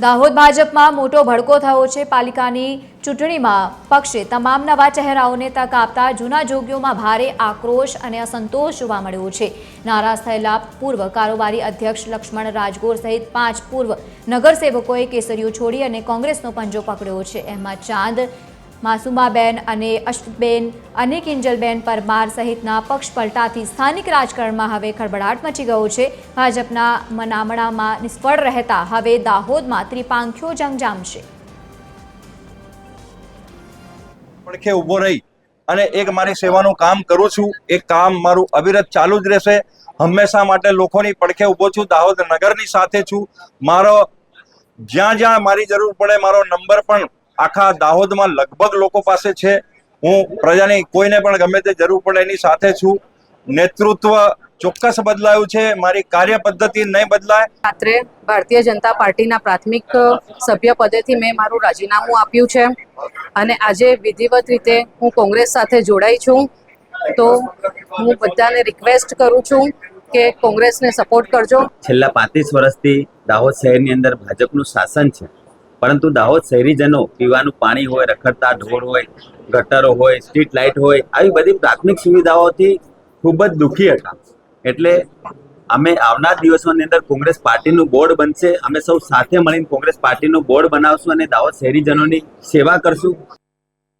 દાહોદ ભાજપમાં મોટો ભડકો થયો છે। પાલિકાની ચૂંટણીમાં પક્ષે તમામ નવા ચહેરાઓને તક આપતા જૂના જોગીઓમાં ભારે આક્રોશ અને અસંતોષ જોવા મળ્યો છે। નારાજ થયેલા પૂર્વ કારોબારી અધ્યક્ષ લક્ષ્મણ રાજગોર સહિત 5 પૂર્વ નગરસેવકોએ કેસરીઓ છોડી અને કોંગ્રેસનો પંજો પકડ્યો છે। અહેમદ ચાંદ, માસુમાબેન અને અશ્વતબેન અને કિંજલબેન પરમાર સહિતના પક્ષ પલટાથી સ્થાનિક રાજકારણમાં હવે ખળભળાટ મચી ગયો છે। ભાજપના મનામણામાં નિષ્ફળ રહેતા હવે દાહોદમાં ત્રિપાંખ્યો જંગ જામશે। પડખે ઊભો રહી અને એક મારી સેવાનું કામ કરું છું। એ કામ મારું અવિરત ચાલુ જ રહેશે। હંમેશા માટે લોકોની પડખે ઊભો છું। દાહોદ નગરની સાથે છું। મારો જ્યાં જ્યાં મારી જરૂર પડે મારો નંબર પણ આખા દાહોદમાં લગભગ લોકો પાસે છે। હું પ્રજાની કોઈને પણ ગમે તે જરૂર પડે એની સાથે છું। નેતૃત્વ ચોક્કસ બદલાયું છે, મારી કાર્ય પદ્ધતિ નહીં બદલાય। રાત્રે ભારતીય જનતા પાર્ટીના પ્રાથમિક સભ્ય પદેથી મેં મારું રાજીનામું આપ્યું છે અને આજે વિધિવત રીતે હું કોંગ્રેસ સાથે જોડાઈ છું। તો હું બધાને રિક્વેસ્ટ કરું છું કે કોંગ્રેસને સપોર્ટ કરજો। છેલ્લા 35 વર્ષથી દાહોદ શહેરની અંદર ભાજપનું શાસન છે, પરંતુ દાહોદ શહેરીજનો પીવાનું પાણી હોય, રખડતા ઢોર હોય, ગટરો હોય, સ્ટ્રીટ લાઇટ હોય, આવી બધી પ્રાથમિક સુવિધાઓથી ખૂબ જ દુઃખી હતા। એટલે અમે આવનાર દિવસોની અંદર કોંગ્રેસ પાર્ટીનું બોર્ડ બનશે। અમે સૌ સાથે મળીને કોંગ્રેસ પાર્ટીનું બોર્ડ બનાવશું અને દાહોદ શહેરીજનોની સેવા કરશું।